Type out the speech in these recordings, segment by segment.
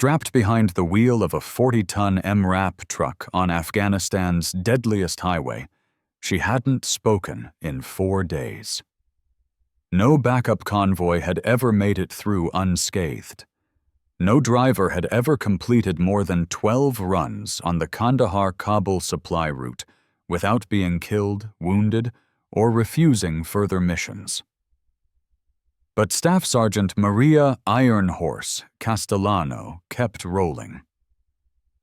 Strapped behind the wheel of a 40-ton MRAP truck on Afghanistan's deadliest highway, she hadn't spoken in 4 days. No backup convoy had ever made it through unscathed. No driver had ever completed more than 12 runs on the Kandahar-Kabul supply route without being killed, wounded, or refusing further missions. But Staff Sergeant Maria Iron Horse Castellano kept rolling.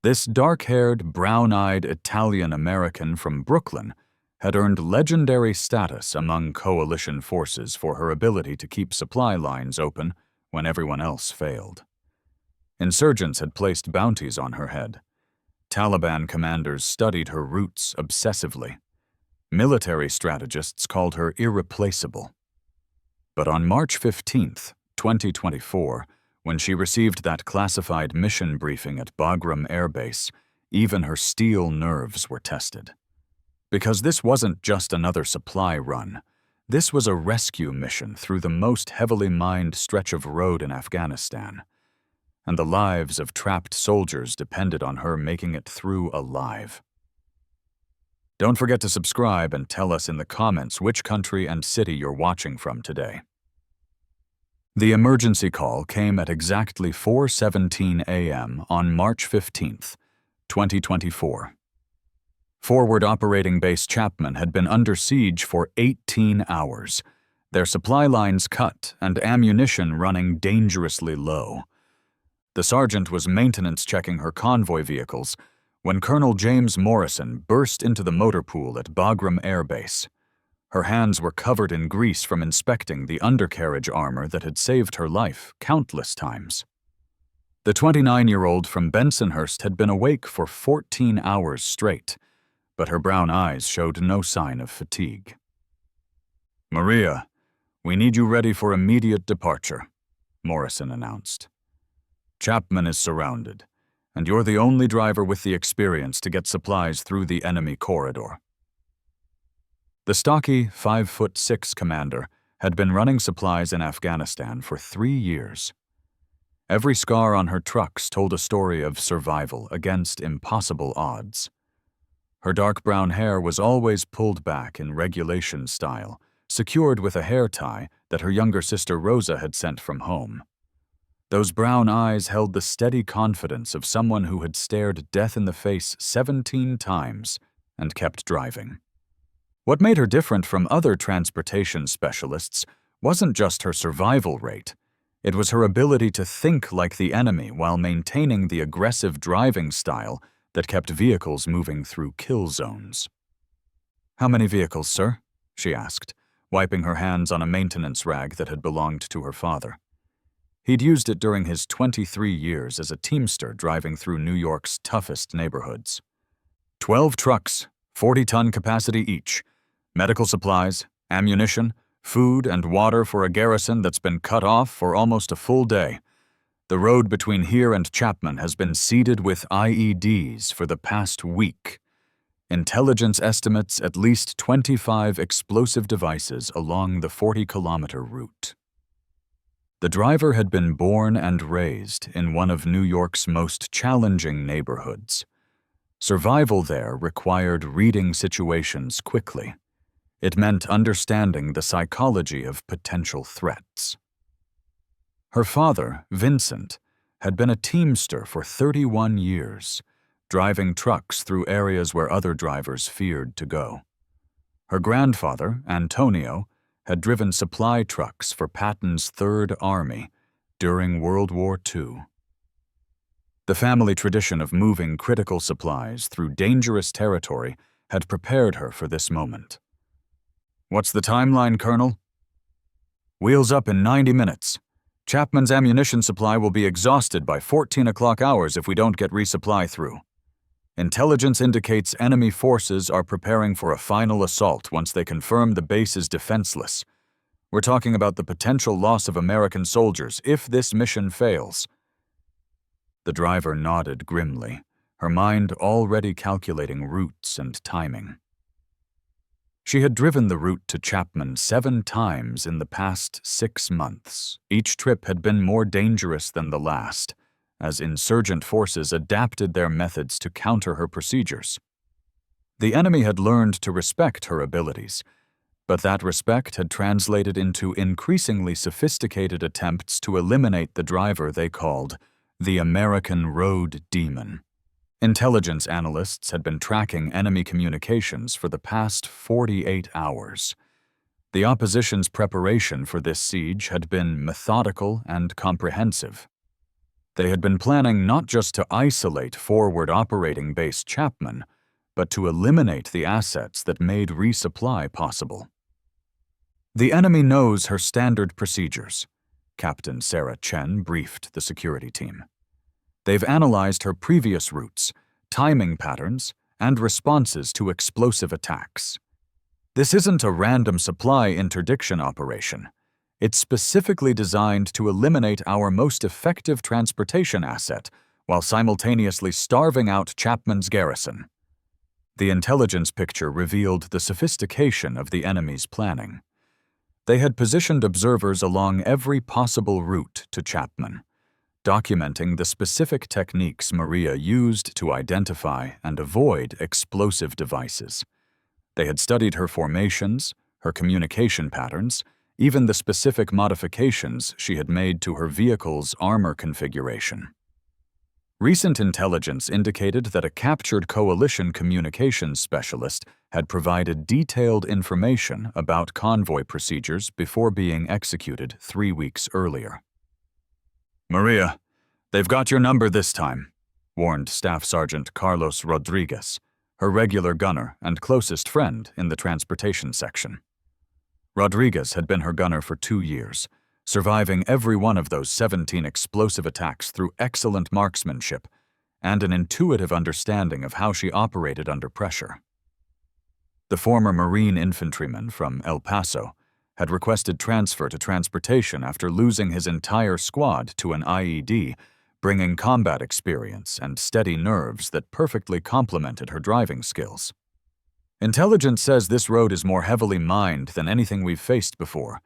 This dark-haired, brown-eyed Italian-American from Brooklyn had earned legendary status among coalition forces for her ability to keep supply lines open when everyone else failed. Insurgents had placed bounties on her head. Taliban commanders studied her routes obsessively. Military strategists called her irreplaceable. But on March 15, 2024, when she received that classified mission briefing at Bagram Air Base, even her steel nerves were tested. Because this wasn't just another supply run. This was a rescue mission through the most heavily mined stretch of road in Afghanistan. And the lives of trapped soldiers depended on her making it through alive. Don't forget to subscribe and tell us in the comments which country and city you're watching from today. The emergency call came at exactly 4:17 a.m. on March 15, 2024. Forward Operating Base Chapman had been under siege for 18 hours, their supply lines cut and ammunition running dangerously low. The sergeant was maintenance checking her convoy vehicles when Colonel James Morrison burst into the motor pool at Bagram Air Base. Her hands were covered in grease from inspecting the undercarriage armor that had saved her life countless times. The 29-year-old from Bensonhurst had been awake for 14 hours straight, but her brown eyes showed no sign of fatigue. "Maria, we need you ready for immediate departure," Morrison announced. "Chapman is surrounded, and you're the only driver with the experience to get supplies through the enemy corridor." The stocky 5'6" commander had been running supplies in Afghanistan for 3 years. Every scar on her trucks told a story of survival against impossible odds. Her dark brown hair was always pulled back in regulation style, secured with a hair tie that her younger sister Rosa had sent from home. Those brown eyes held the steady confidence of someone who had stared death in the face 17 times and kept driving. What made her different from other transportation specialists wasn't just her survival rate. It was her ability to think like the enemy while maintaining the aggressive driving style that kept vehicles moving through kill zones. "How many vehicles, sir?" she asked, wiping her hands on a maintenance rag that had belonged to her father. He'd used it during his 23 years as a teamster driving through New York's toughest neighborhoods. 12 trucks, 40-ton capacity each, medical supplies, ammunition, food, and water for a garrison that's been cut off for almost a full day. The road between here and Chapman has been seeded with IEDs for the past week. Intelligence estimates at least 25 explosive devices along the 40-kilometer route. The driver had been born and raised in one of New York's most challenging neighborhoods. Survival there required reading situations quickly. It meant understanding the psychology of potential threats. Her father, Vincent, had been a teamster for 31 years, driving trucks through areas where other drivers feared to go. Her grandfather, Antonio, had driven supply trucks for Patton's Third Army during World War II. The family tradition of moving critical supplies through dangerous territory had prepared her for this moment. "What's the timeline, Colonel?" "Wheels up in 90 minutes. Chapman's ammunition supply will be exhausted by 14 o'clock hours if we don't get resupply through. Intelligence indicates enemy forces are preparing for a final assault once they confirm the base is defenseless. We're talking about the potential loss of American soldiers if this mission fails." The driver nodded grimly, her mind already calculating routes and timing. She had driven the route to Chapman 7 times in the past 6 months. Each trip had been more dangerous than the last, as insurgent forces adapted their methods to counter her procedures. The enemy had learned to respect her abilities, but that respect had translated into increasingly sophisticated attempts to eliminate the driver they called the American Road Demon. Intelligence analysts had been tracking enemy communications for the past 48 hours. The opposition's preparation for this siege had been methodical and comprehensive. They had been planning not just to isolate Forward Operating Base Chapman, but to eliminate the assets that made resupply possible. The enemy knows her standard procedures, Captain Sarah Chen briefed the security team. They've analyzed her previous routes, timing patterns, and responses to explosive attacks. This isn't a random supply interdiction operation. It's specifically designed to eliminate our most effective transportation asset while simultaneously starving out Chapman's garrison. The intelligence picture revealed the sophistication of the enemy's planning. They had positioned observers along every possible route to Chapman, documenting the specific techniques Maria used to identify and avoid explosive devices. They had studied her formations, her communication patterns, even the specific modifications she had made to her vehicle's armor configuration. Recent intelligence indicated that a captured coalition communications specialist had provided detailed information about convoy procedures before being executed 3 weeks earlier. "Maria, they've got your number this time," warned Staff Sergeant Carlos Rodriguez, her regular gunner and closest friend in the transportation section. Rodriguez had been her gunner for 2 years, surviving every one of those 17 explosive attacks through excellent marksmanship and an intuitive understanding of how she operated under pressure. The former Marine infantryman from El Paso had requested transfer to transportation after losing his entire squad to an IED, bringing combat experience and steady nerves that perfectly complemented her driving skills. "Intelligence says this road is more heavily mined than anything we've faced before.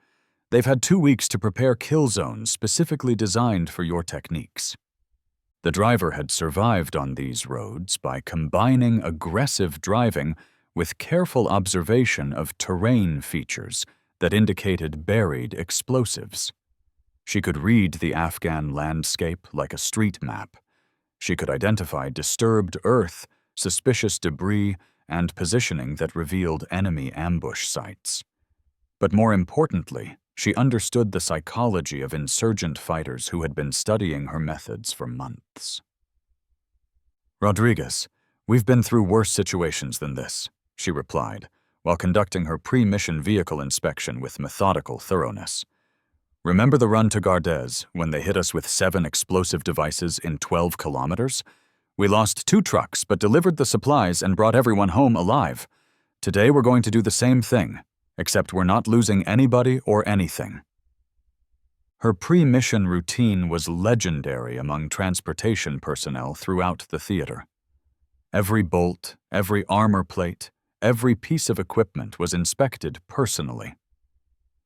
They've had 2 weeks to prepare kill zones specifically designed for your techniques." The driver had survived on these roads by combining aggressive driving with careful observation of terrain features that indicated buried explosives. She could read the Afghan landscape like a street map. She could identify disturbed earth, suspicious debris, and positioning that revealed enemy ambush sites. But more importantly, she understood the psychology of insurgent fighters who had been studying her methods for months. "Rodriguez, we've been through worse situations than this," she replied, while conducting her pre-mission vehicle inspection with methodical thoroughness. "Remember the run to Gardez when they hit us with 7 explosive devices in 12 kilometers? We lost 2 trucks but delivered the supplies and brought everyone home alive. Today we're going to do the same thing, except we're not losing anybody or anything." Her pre-mission routine was legendary among transportation personnel throughout the theater. Every bolt, every armor plate, every piece of equipment was inspected personally.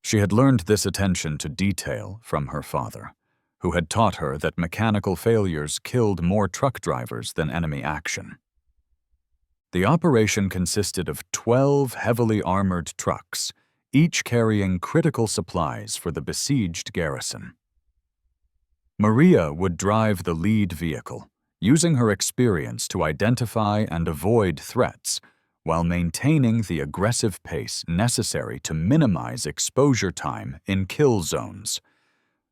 She had learned this attention to detail from her father, who had taught her that mechanical failures killed more truck drivers than enemy action. The operation consisted of 12 heavily armored trucks, each carrying critical supplies for the besieged garrison. Maria would drive the lead vehicle, using her experience to identify and avoid threats while maintaining the aggressive pace necessary to minimize exposure time in kill zones.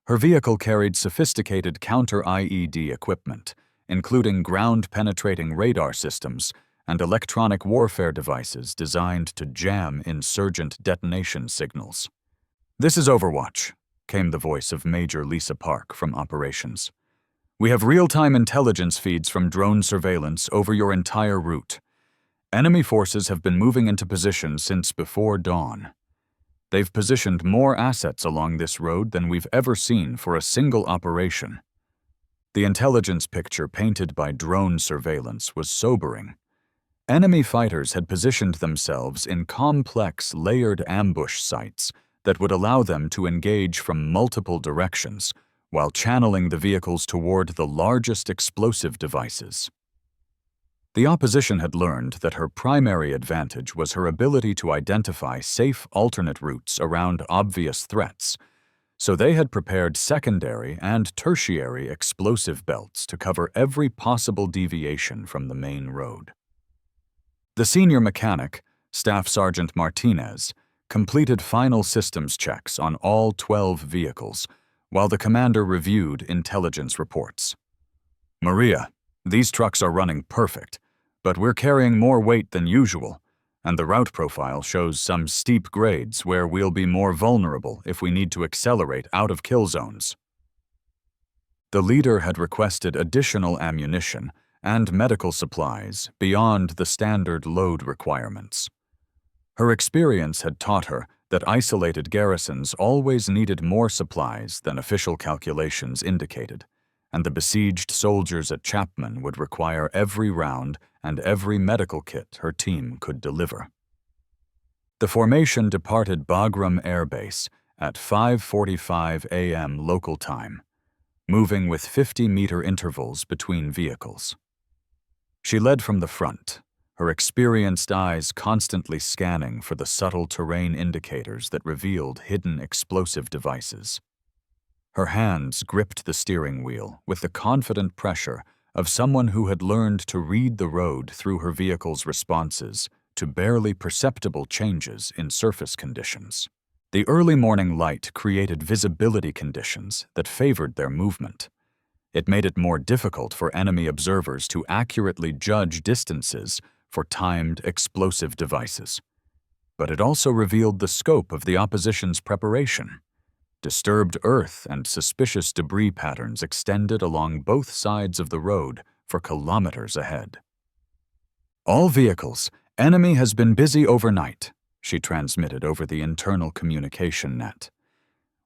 Her vehicle carried sophisticated counter-IED equipment, including ground-penetrating radar systems and electronic warfare devices designed to jam insurgent detonation signals. "This is Overwatch," came the voice of Major Lisa Park from operations. "We have real-time intelligence feeds from drone surveillance over your entire route. Enemy forces have been moving into position since before dawn. They've positioned more assets along this road than we've ever seen for a single operation." The intelligence picture painted by drone surveillance was sobering. Enemy fighters had positioned themselves in complex, layered ambush sites that would allow them to engage from multiple directions while channeling the vehicles toward the largest explosive devices. The opposition had learned that her primary advantage was her ability to identify safe alternate routes around obvious threats, so they had prepared secondary and tertiary explosive belts to cover every possible deviation from the main road. The senior mechanic, Staff Sergeant Martinez, completed final systems checks on all 12 vehicles, while the commander reviewed intelligence reports. "Maria, these trucks are running perfect, but we're carrying more weight than usual, and the route profile shows some steep grades where we'll be more vulnerable if we need to accelerate out of kill zones." The leader had requested additional ammunition and medical supplies beyond the standard load requirements. Her experience had taught her that isolated garrisons always needed more supplies than official calculations indicated, and the besieged soldiers at Chapman would require every round and every medical kit her team could deliver. The formation departed Bagram Air Base at 5:45 a.m. local time, moving with 50-meter intervals between vehicles. She led from the front, her experienced eyes constantly scanning for the subtle terrain indicators that revealed hidden explosive devices. Her hands gripped the steering wheel with the confident pressure of someone who had learned to read the road through her vehicle's responses to barely perceptible changes in surface conditions. The early morning light created visibility conditions that favored their movement. It made it more difficult for enemy observers to accurately judge distances for timed explosive devices. But it also revealed the scope of the opposition's preparation. Disturbed earth and suspicious debris patterns extended along both sides of the road for kilometers ahead. "All vehicles, enemy has been busy overnight," she transmitted over the internal communication net.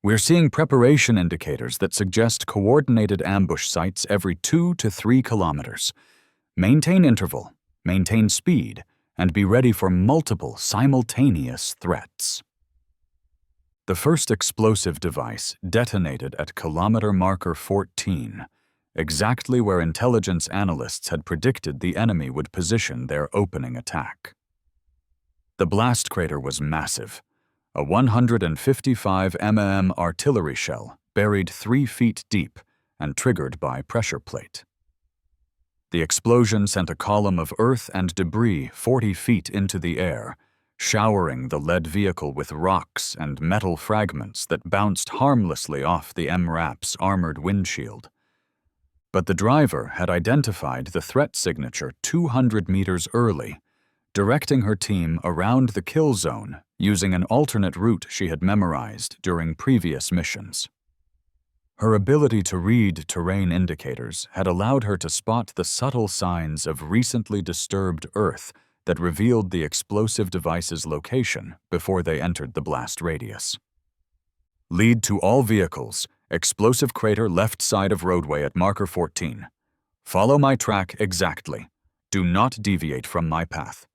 "We're seeing preparation indicators that suggest coordinated ambush sites every 2 to 3 kilometers. Maintain interval, maintain speed, and be ready for multiple simultaneous threats." The first explosive device detonated at kilometer marker 14, exactly where intelligence analysts had predicted the enemy would position their opening attack. The blast crater was massive, a 155 mm artillery shell buried 3 feet deep and triggered by pressure plate. The explosion sent a column of earth and debris 40 feet into the air, showering the lead vehicle with rocks and metal fragments that bounced harmlessly off the MRAP's armored windshield. But the driver had identified the threat signature 200 meters early, directing her team around the kill zone using an alternate route she had memorized during previous missions. Her ability to read terrain indicators had allowed her to spot the subtle signs of recently disturbed earth that revealed the explosive device's location before they entered the blast radius. "Lead to all vehicles, explosive crater left side of roadway at marker 14. Follow my track exactly. Do not deviate from my path.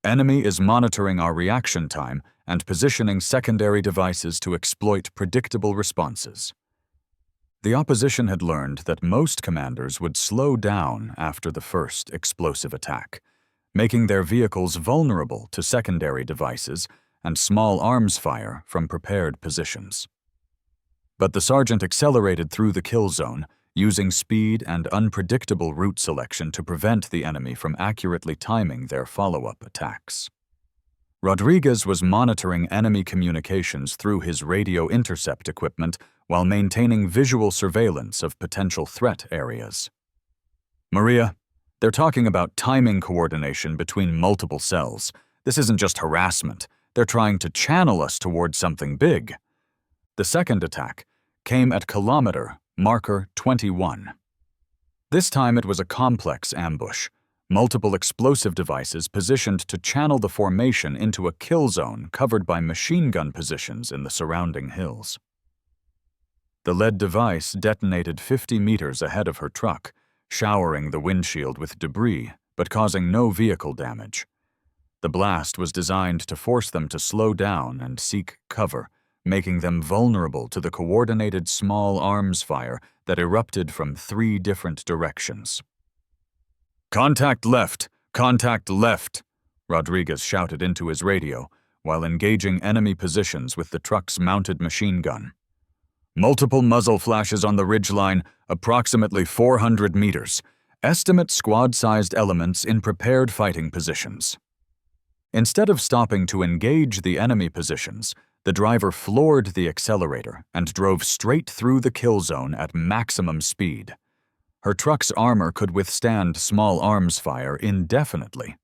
Enemy is monitoring our reaction time and positioning secondary devices to exploit predictable responses." The opposition had learned that most commanders would slow down after the first explosive attack, making their vehicles vulnerable to secondary devices and small arms fire from prepared positions. But the sergeant accelerated through the kill zone, using speed and unpredictable route selection to prevent the enemy from accurately timing their follow-up attacks. Rodriguez was monitoring enemy communications through his radio intercept equipment while maintaining visual surveillance of potential threat areas. "Maria, they're talking about timing coordination between multiple cells. This isn't just harassment. They're trying to channel us towards something big." The second attack came at kilometer marker 21. This time it was a complex ambush, multiple explosive devices positioned to channel the formation into a kill zone covered by machine gun positions in the surrounding hills. The lead device detonated 50 meters ahead of her truck, showering the windshield with debris, but causing no vehicle damage. The blast was designed to force them to slow down and seek cover, making them vulnerable to the coordinated small arms fire that erupted from 3 different directions. "Contact left! Contact left!" Rodriguez shouted into his radio, while engaging enemy positions with the truck's mounted machine gun. "Multiple muzzle flashes on the ridgeline, approximately 400 meters. Estimate squad-sized elements in prepared fighting positions." Instead of stopping to engage the enemy positions, the driver floored the accelerator and drove straight through the kill zone at maximum speed. Her truck's armor could withstand small arms fire indefinitely,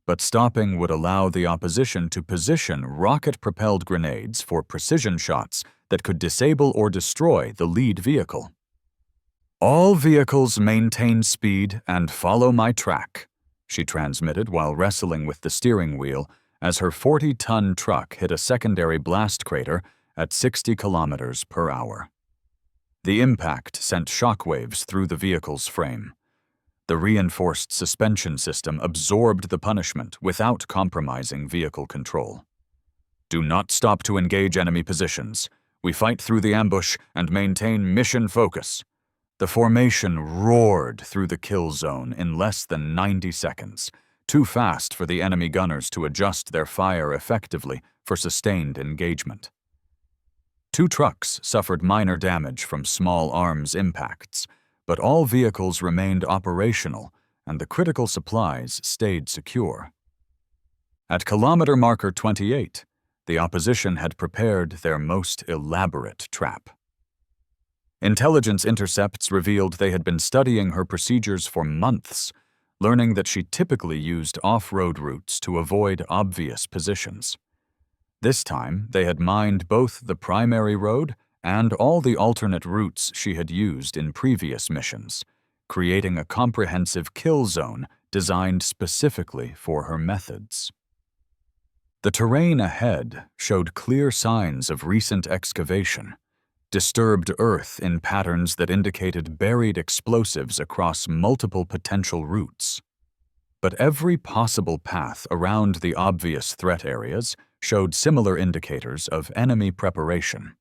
but stopping would allow the opposition to position rocket-propelled grenades for precision shots that could disable or destroy the lead vehicle. "All vehicles maintain speed and follow my track," she transmitted while wrestling with the steering wheel as her 40-ton truck hit a secondary blast crater at 60 kilometers per hour. The impact sent shockwaves through the vehicle's frame. The reinforced suspension system absorbed the punishment without compromising vehicle control. "Do not stop to engage enemy positions. We fight through the ambush and maintain mission focus." The formation roared through the kill zone in less than 90 seconds, too fast for the enemy gunners to adjust their fire effectively for sustained engagement. 2 trucks suffered minor damage from small arms impacts, but all vehicles remained operational and the critical supplies stayed secure. At kilometer marker 28, the opposition had prepared their most elaborate trap. Intelligence intercepts revealed they had been studying her procedures for months, learning that she typically used off-road routes to avoid obvious positions. This time, they had mined both the primary road and all the alternate routes she had used in previous missions, creating a comprehensive kill zone designed specifically for her methods. The terrain ahead showed clear signs of recent excavation, disturbed earth in patterns that indicated buried explosives across multiple potential routes. But every possible path around the obvious threat areas showed similar indicators of enemy preparation.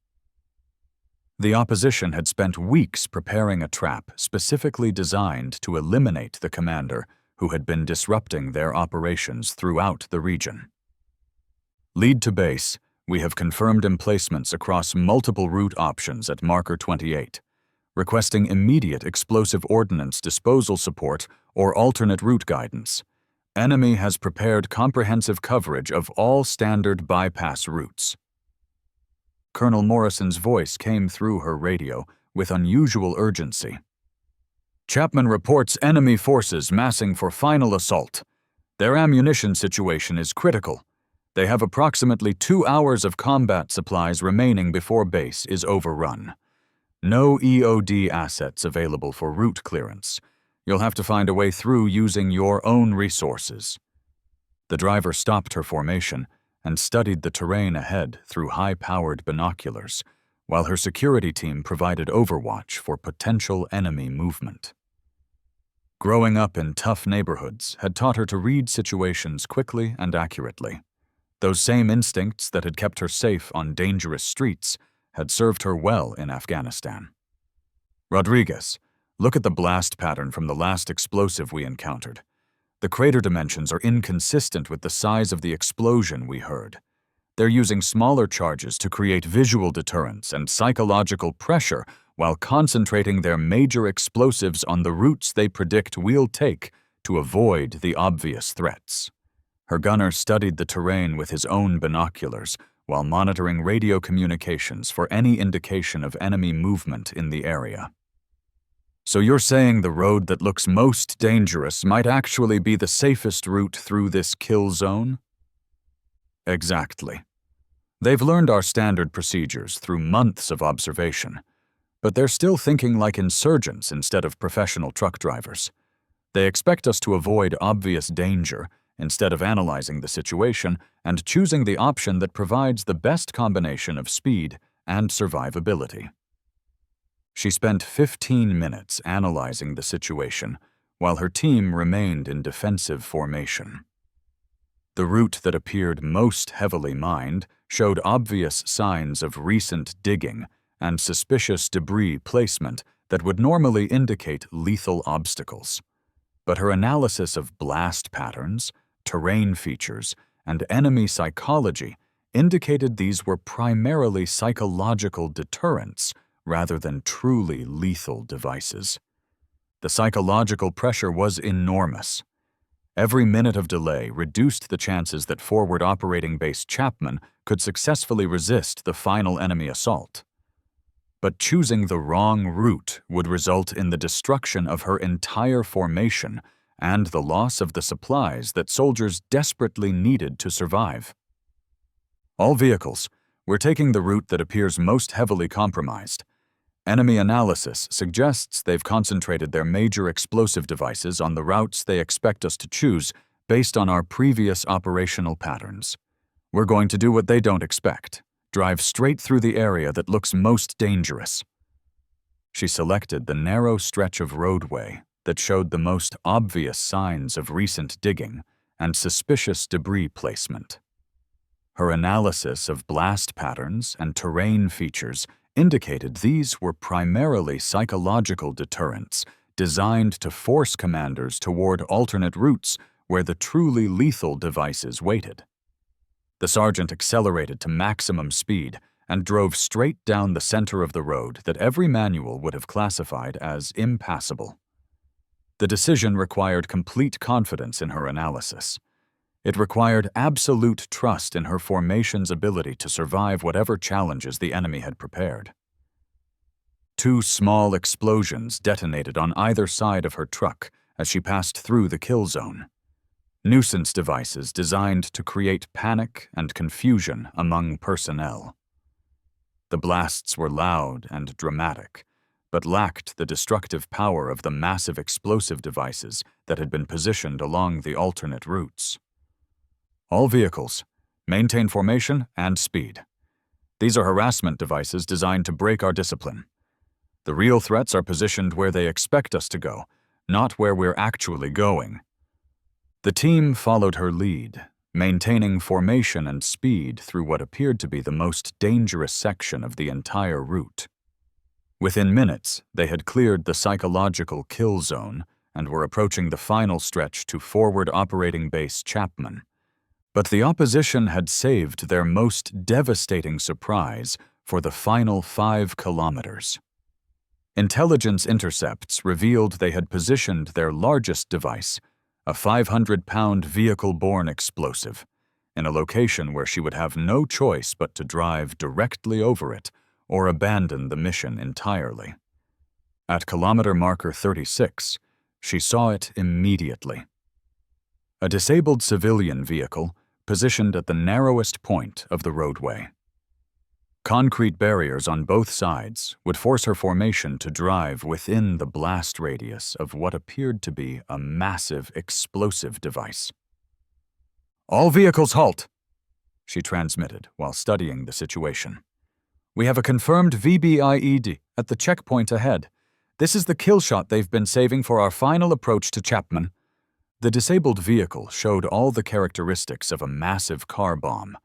The opposition had spent weeks preparing a trap specifically designed to eliminate the commander who had been disrupting their operations throughout the region. "Lead to base. We have confirmed emplacements across multiple route options at marker 28, requesting immediate explosive ordnance disposal support or alternate route guidance. Enemy has prepared comprehensive coverage of all standard bypass routes." Colonel Morrison's voice came through her radio with unusual urgency. "Chapman reports enemy forces massing for final assault. Their ammunition situation is critical. They have approximately 2 hours of combat supplies remaining before base is overrun. No EOD assets available for route clearance. You'll have to find a way through using your own resources." The driver stopped her formation and studied the terrain ahead through high-powered binoculars, while her security team provided overwatch for potential enemy movement. Growing up in tough neighborhoods had taught her to read situations quickly and accurately. Those same instincts that had kept her safe on dangerous streets had served her well in Afghanistan. "Rodriguez, look at the blast pattern from the last explosive we encountered. The crater dimensions are inconsistent with the size of the explosion we heard. They're using smaller charges to create visual deterrence and psychological pressure while concentrating their major explosives on the routes they predict we'll take to avoid the obvious threats." Her gunner studied the terrain with his own binoculars while monitoring radio communications for any indication of enemy movement in the area. "So you're saying the road that looks most dangerous might actually be the safest route through this kill zone?" "Exactly. They've learned our standard procedures through months of observation, but they're still thinking like insurgents instead of professional truck drivers. They expect us to avoid obvious danger instead of analyzing the situation and choosing the option that provides the best combination of speed and survivability." She spent 15 minutes analyzing the situation while her team remained in defensive formation. The route that appeared most heavily mined showed obvious signs of recent digging and suspicious debris placement that would normally indicate lethal obstacles. But her analysis of blast patterns, terrain features, and enemy psychology indicated these were primarily psychological deterrents rather than truly lethal devices. The psychological pressure was enormous. Every minute of delay reduced the chances that Forward Operating Base Chapman could successfully resist the final enemy assault. But choosing the wrong route would result in the destruction of her entire formation and the loss of the supplies that soldiers desperately needed to survive. All vehicles, we're taking the route that appears most heavily compromised. Enemy analysis suggests they've concentrated their major explosive devices on the routes they expect us to choose based on our previous operational patterns. We're going to do what they don't expect. Drive straight through the area that looks most dangerous. She selected the narrow stretch of roadway that showed the most obvious signs of recent digging and suspicious debris placement. Her analysis of blast patterns and terrain features indicated these were primarily psychological deterrents designed to force commanders toward alternate routes where the truly lethal devices waited. The sergeant accelerated to maximum speed and drove straight down the center of the road that every manual would have classified as impassable. The decision required complete confidence in her analysis. It required absolute trust in her formation's ability to survive whatever challenges the enemy had prepared. 2 small explosions detonated on either side of her truck as she passed through the kill zone. Nuisance devices designed to create panic and confusion among personnel. The blasts were loud and dramatic, but lacked the destructive power of the massive explosive devices that had been positioned along the alternate routes. All vehicles, maintain formation and speed. These are harassment devices designed to break our discipline. The real threats are positioned where they expect us to go, not where we're actually going. The team followed her lead, maintaining formation and speed through what appeared to be the most dangerous section of the entire route. Within minutes, they had cleared the psychological kill zone and were approaching the final stretch to Forward Operating Base Chapman. But the opposition had saved their most devastating surprise for the final 5 kilometers. Intelligence intercepts revealed they had positioned their largest device, a 500-pound vehicle-borne explosive, in a location where she would have no choice but to drive directly over it or abandon the mission entirely. At kilometer marker 36, she saw it immediately. A disabled civilian vehicle positioned at the narrowest point of the roadway. Concrete barriers on both sides would force her formation to drive within the blast radius of what appeared to be a massive explosive device. "All vehicles halt," she transmitted while studying the situation. "We have a confirmed IED at the checkpoint ahead. This is the kill shot they've been saving for our final approach to Chapman." The disabled vehicle showed all the characteristics of a massive car bomb: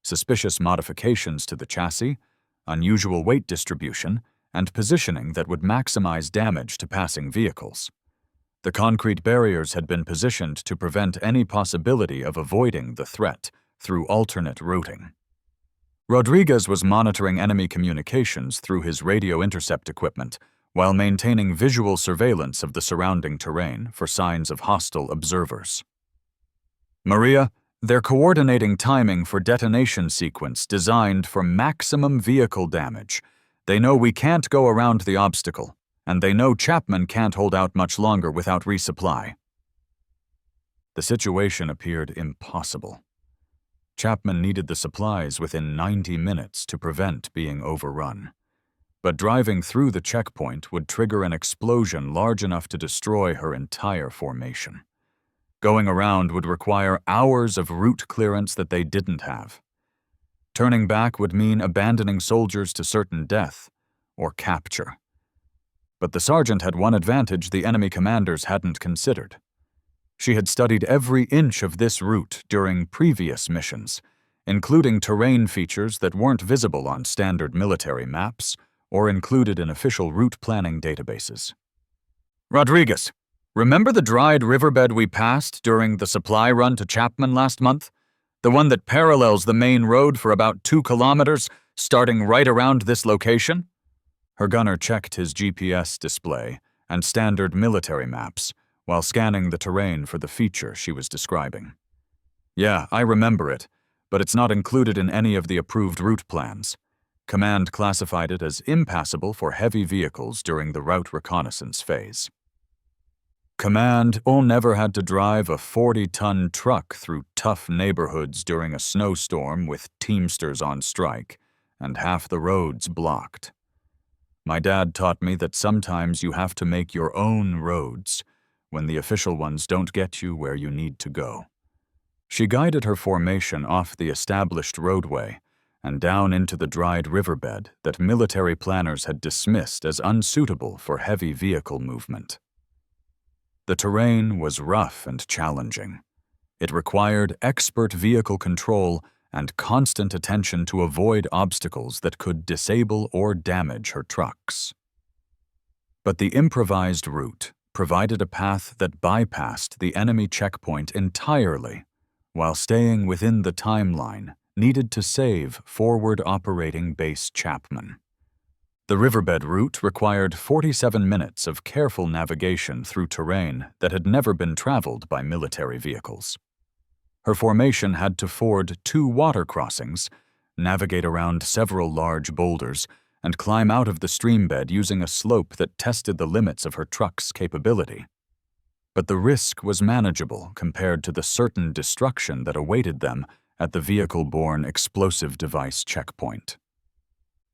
suspicious modifications to the chassis, unusual weight distribution, and positioning that would maximize damage to passing vehicles. The concrete barriers had been positioned to prevent any possibility of avoiding the threat through alternate routing. Rodriguez was monitoring enemy communications through his radio intercept equipment while maintaining visual surveillance of the surrounding terrain for signs of hostile observers. "Maria, they're coordinating timing for detonation sequence designed for maximum vehicle damage. They know we can't go around the obstacle, and they know Chapman can't hold out much longer without resupply." The situation appeared impossible. Chapman needed the supplies within 90 minutes to prevent being overrun. But driving through the checkpoint would trigger an explosion large enough to destroy her entire formation. Going around would require hours of route clearance that they didn't have. Turning back would mean abandoning soldiers to certain death or capture. But the sergeant had one advantage the enemy commanders hadn't considered. She had studied every inch of this route during previous missions, including terrain features that weren't visible on standard military maps or included in official route planning databases. Rodriguez, remember the dried riverbed we passed during the supply run to Chapman last month? The one that parallels the main road for about 2 kilometers, starting right around this location? Her gunner checked his GPS display and standard military maps while scanning the terrain for the feature she was describing. Yeah, I remember it, but it's not included in any of the approved route plans. Command classified it as impassable for heavy vehicles during the route reconnaissance phase. Command never had to drive a 40-ton truck through tough neighborhoods during a snowstorm with Teamsters on strike and half the roads blocked. My dad taught me that sometimes you have to make your own roads when the official ones don't get you where you need to go. She guided her formation off the established roadway and down into the dried riverbed that military planners had dismissed as unsuitable for heavy vehicle movement. The terrain was rough and challenging. It required expert vehicle control and constant attention to avoid obstacles that could disable or damage her trucks. But the improvised route provided a path that bypassed the enemy checkpoint entirely, while staying within the timeline needed to save Forward Operating Base Chapman. The riverbed route required 47 minutes of careful navigation through terrain that had never been traveled by military vehicles. Her formation had to ford 2 water crossings, navigate around several large boulders, and climb out of the streambed using a slope that tested the limits of her truck's capability. But the risk was manageable compared to the certain destruction that awaited them at the vehicle-borne explosive device checkpoint.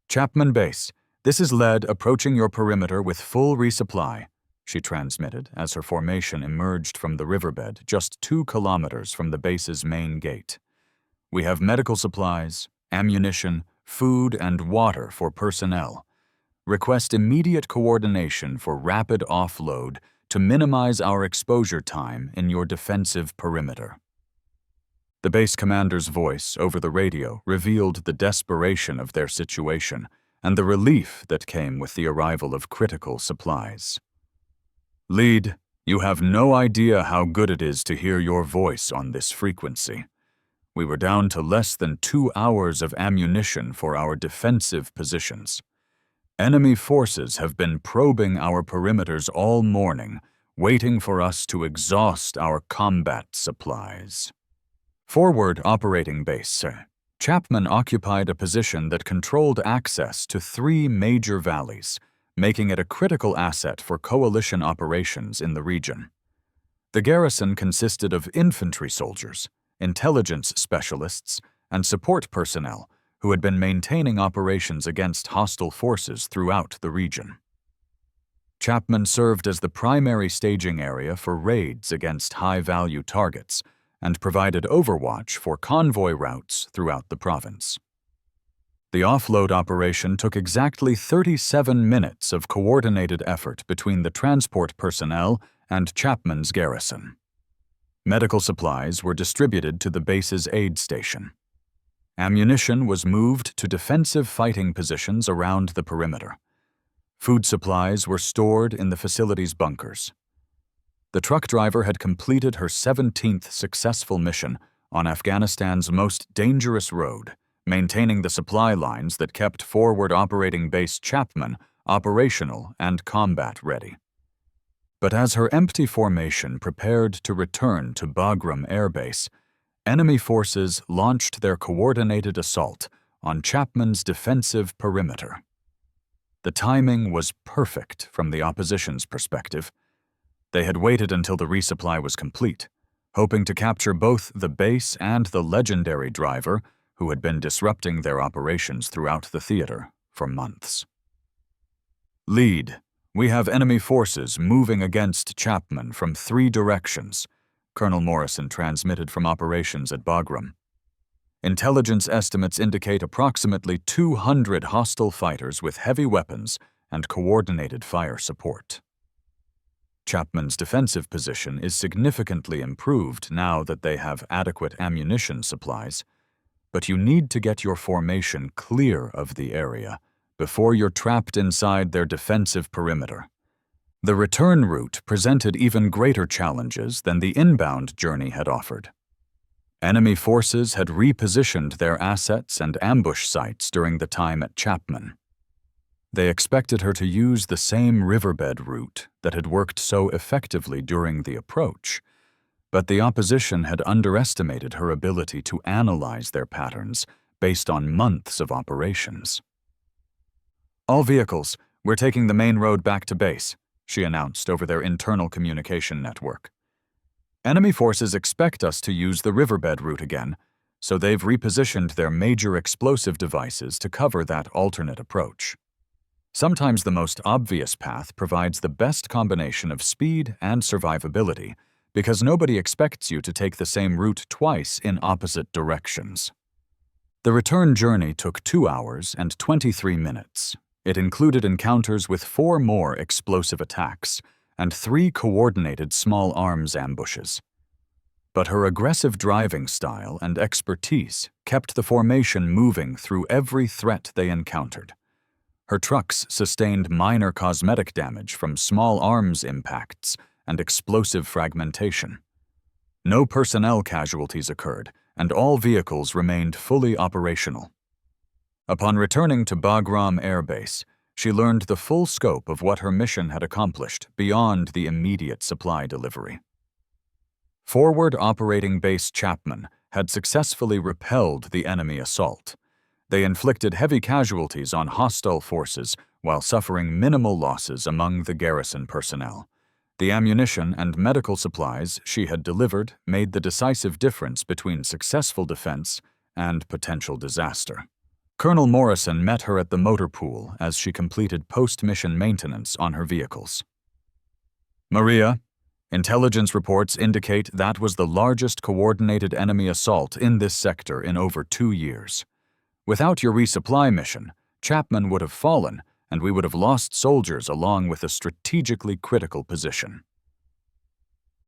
Chapman Base, this is lead approaching your perimeter with full resupply, she transmitted as her formation emerged from the riverbed just 2 kilometers from the base's main gate. We have medical supplies, ammunition, food, and water for personnel. Request immediate coordination for rapid offload to minimize our exposure time in your defensive perimeter. The base commander's voice over the radio revealed the desperation of their situation and the relief that came with the arrival of critical supplies. Lead, you have no idea how good it is to hear your voice on this frequency. We were down to less than 2 hours of ammunition for our defensive positions. Enemy forces have been probing our perimeters all morning, waiting for us to exhaust our combat supplies. Forward Operating Base, sir. Chapman occupied a position that controlled access to 3 major valleys, making it a critical asset for coalition operations in the region. The garrison consisted of infantry soldiers, intelligence specialists, and support personnel who had been maintaining operations against hostile forces throughout the region. Chapman served as the primary staging area for raids against high-value targets and provided overwatch for convoy routes throughout the province. The offload operation took exactly 37 minutes of coordinated effort between the transport personnel and Chapman's garrison. Medical supplies were distributed to the base's aid station. Ammunition was moved to defensive fighting positions around the perimeter. Food supplies were stored in the facility's bunkers. The truck driver had completed her 17th successful mission on Afghanistan's most dangerous road, maintaining the supply lines that kept Forward Operating Base Chapman operational and combat-ready. But as her empty formation prepared to return to Bagram Air Base, enemy forces launched their coordinated assault on Chapman's defensive perimeter. The timing was perfect from the opposition's perspective. They had waited until the resupply was complete, hoping to capture both the base and the legendary driver who had been disrupting their operations throughout the theater for months. Lead, we have enemy forces moving against Chapman from 3 directions, Colonel Morrison transmitted from operations at Bagram. Intelligence estimates indicate approximately 200 hostile fighters with heavy weapons and coordinated fire support. Chapman's defensive position is significantly improved now that they have adequate ammunition supplies, but you need to get your formation clear of the area before you're trapped inside their defensive perimeter. The return route presented even greater challenges than the inbound journey had offered. Enemy forces had repositioned their assets and ambush sites during the time at Chapman. They expected her to use the same riverbed route that had worked so effectively during the approach, but the opposition had underestimated her ability to analyze their patterns based on months of operations. "All vehicles, we're taking the main road back to base," she announced over their internal communication network. "Enemy forces expect us to use the riverbed route again, so they've repositioned their major explosive devices to cover that alternate approach. Sometimes the most obvious path provides the best combination of speed and survivability, because nobody expects you to take the same route twice in opposite directions." The return journey took 2 hours and 23 minutes. It included encounters with 4 more explosive attacks and 3 coordinated small arms ambushes. But her aggressive driving style and expertise kept the formation moving through every threat they encountered. Her trucks sustained minor cosmetic damage from small arms impacts and explosive fragmentation. No personnel casualties occurred, and all vehicles remained fully operational. Upon returning to Bagram Air Base, she learned the full scope of what her mission had accomplished beyond the immediate supply delivery. Forward Operating Base Chapman had successfully repelled the enemy assault. They inflicted heavy casualties on hostile forces while suffering minimal losses among the garrison personnel. The ammunition and medical supplies she had delivered made the decisive difference between successful defense and potential disaster. Colonel Morrison met her at the motor pool as she completed post-mission maintenance on her vehicles. "Maria, intelligence reports indicate that was the largest coordinated enemy assault in this sector in over 2 years. Without your resupply mission, Chapman would have fallen, and we would have lost soldiers along with a strategically critical position."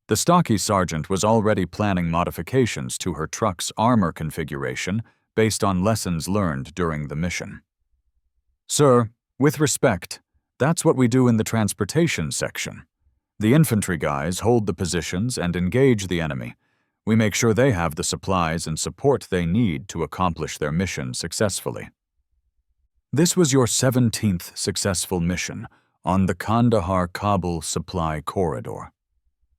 The stocky sergeant was already planning modifications to her truck's armor configuration based on lessons learned during the mission. "Sir, with respect, that's what we do in the transportation section. The infantry guys hold the positions and engage the enemy. We make sure they have the supplies and support they need to accomplish their mission successfully." This was your 17th successful mission on the Kandahar-Kabul supply corridor.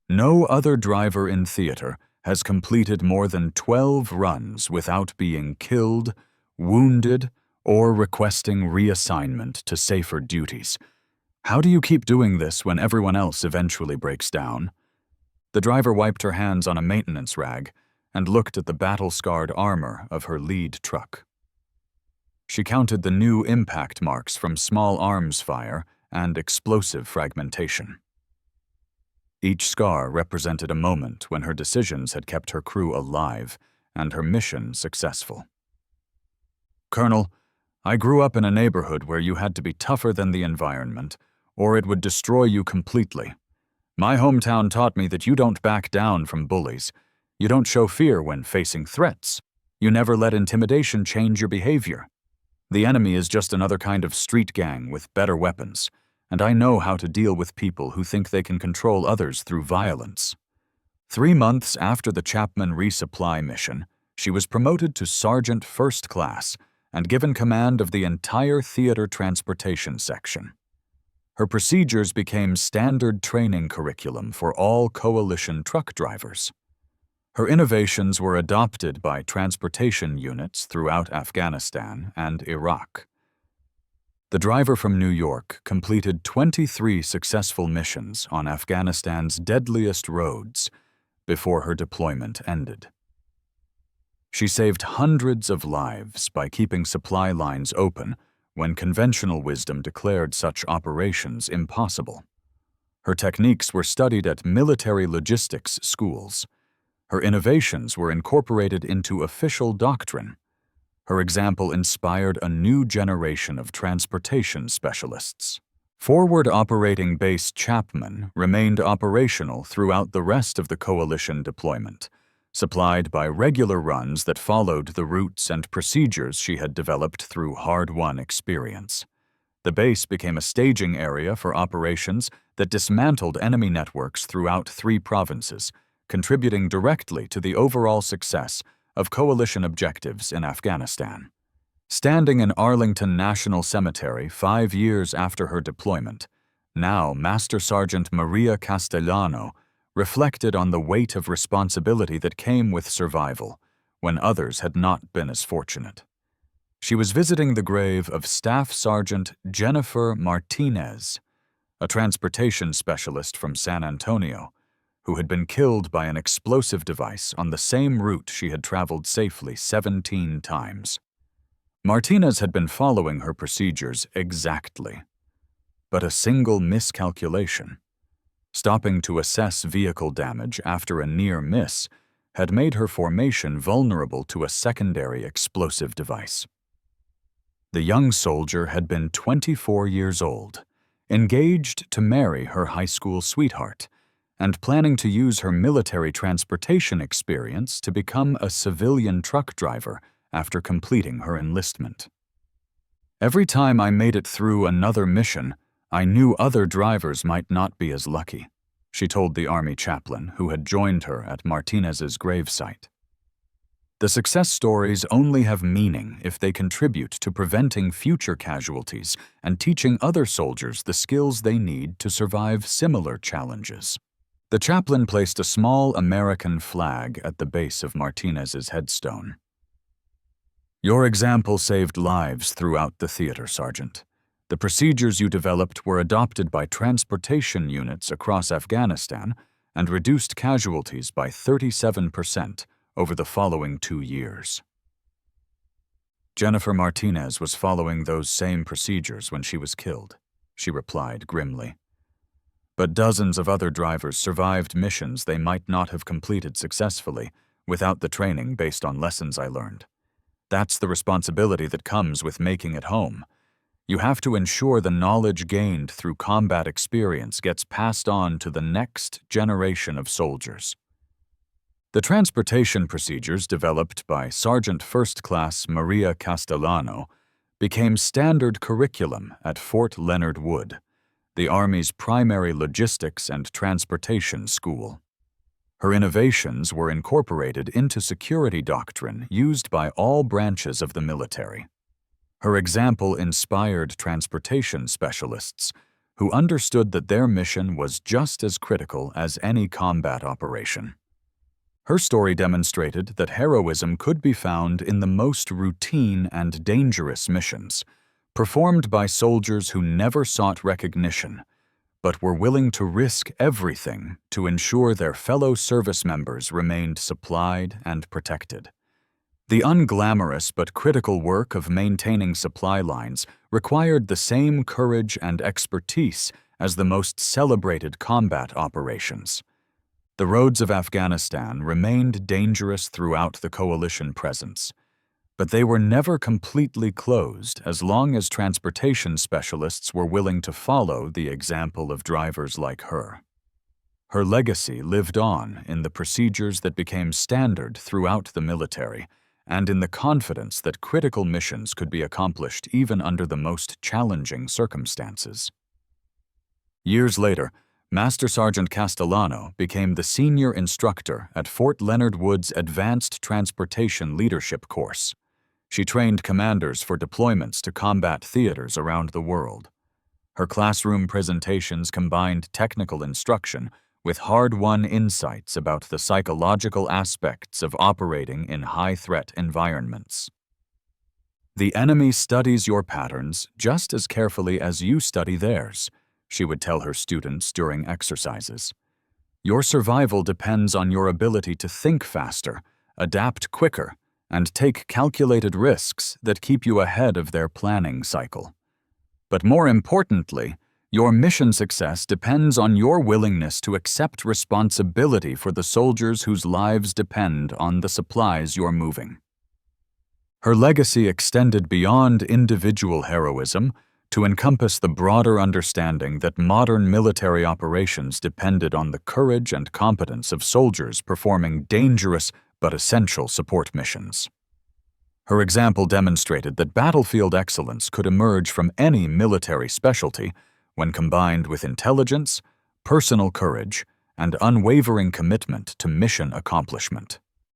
No other driver in theater has completed more than 12 runs without being killed, wounded, or requesting reassignment to safer duties. How do you keep doing this when everyone else eventually breaks down? The driver wiped her hands on a maintenance rag and looked at the battle-scarred armor of her lead truck. She counted the new impact marks from small arms fire and explosive fragmentation. Each scar represented a moment when her decisions had kept her crew alive and her mission successful. "Colonel, I grew up in a neighborhood where you had to be tougher than the environment, or it would destroy you completely. My hometown taught me that you don't back down from bullies. You don't show fear when facing threats. You never let intimidation change your behavior. The enemy is just another kind of street gang with better weapons, and I know how to deal with people who think they can control others through violence." 3 months after the Chapman resupply mission, she was promoted to Sergeant First Class and given command of the entire theater transportation section. Her procedures became standard training curriculum for all coalition truck drivers. Her innovations were adopted by transportation units throughout Afghanistan and Iraq. The driver from New York completed 23 successful missions on Afghanistan's deadliest roads before her deployment ended. She saved hundreds of lives by keeping supply lines open when conventional wisdom declared such operations impossible. Her techniques were studied at military logistics schools. Her innovations were incorporated into official doctrine. Her example inspired a new generation of transportation specialists. Forward Operating Base Chapman remained operational throughout the rest of the coalition deployment, supplied by regular runs that followed the routes and procedures she had developed through hard-won experience. The base became a staging area for operations that dismantled enemy networks throughout 3 provinces, contributing directly to the overall success of coalition objectives in Afghanistan. Standing in Arlington National Cemetery 5 years after her deployment, now Master Sergeant Maria Castellano reflected on the weight of responsibility that came with survival when others had not been as fortunate. She was visiting the grave of Staff Sergeant Jennifer Martinez, a transportation specialist from San Antonio, who had been killed by an explosive device on the same route she had traveled safely 17 times. Martinez had been following her procedures exactly, but a single miscalculation, stopping to assess vehicle damage after a near miss, had made her formation vulnerable to a secondary explosive device. The young soldier had been 24 years old, engaged to marry her high school sweetheart, and planning to use her military transportation experience to become a civilian truck driver after completing her enlistment. Every time I made it through another mission, I knew other drivers might not be as lucky, she told the Army chaplain who had joined her at Martinez's gravesite. The success stories only have meaning if they contribute to preventing future casualties and teaching other soldiers the skills they need to survive similar challenges. The chaplain placed a small American flag at the base of Martinez's headstone. Your example saved lives throughout the theater, Sergeant. The procedures you developed were adopted by transportation units across Afghanistan and reduced casualties by 37% over the following 2 years. Jennifer Martinez was following those same procedures when she was killed, she replied grimly. But dozens of other drivers survived missions they might not have completed successfully without the training based on lessons I learned. That's the responsibility that comes with making it home. You have to ensure the knowledge gained through combat experience gets passed on to the next generation of soldiers. The transportation procedures developed by Sergeant First Class Maria Castellano became standard curriculum at Fort Leonard Wood, the Army's primary logistics and transportation school. Her innovations were incorporated into security doctrine used by all branches of the military. Her example inspired transportation specialists who understood that their mission was just as critical as any combat operation. Her story demonstrated that heroism could be found in the most routine and dangerous missions, performed by soldiers who never sought recognition, but were willing to risk everything to ensure their fellow service members remained supplied and protected. The unglamorous but critical work of maintaining supply lines required the same courage and expertise as the most celebrated combat operations. The roads of Afghanistan remained dangerous throughout the coalition presence, but they were never completely closed as long as transportation specialists were willing to follow the example of drivers like her. Her legacy lived on in the procedures that became standard throughout the military and in the confidence that critical missions could be accomplished even under the most challenging circumstances. Years later, Master Sergeant Castellano became the senior instructor at Fort Leonard Wood's Advanced Transportation Leadership course. She trained commanders for deployments to combat theaters around the world. Her classroom presentations combined technical instruction with hard-won insights about the psychological aspects of operating in high-threat environments. The enemy studies your patterns just as carefully as you study theirs, she would tell her students during exercises. Your survival depends on your ability to think faster, adapt quicker, and take calculated risks that keep you ahead of their planning cycle. But more importantly, your mission success depends on your willingness to accept responsibility for the soldiers whose lives depend on the supplies you're moving. Her legacy extended beyond individual heroism to encompass the broader understanding that modern military operations depended on the courage and competence of soldiers performing dangerous but essential support missions. Her example demonstrated that battlefield excellence could emerge from any military specialty when combined with intelligence, personal courage, and unwavering commitment to mission accomplishment.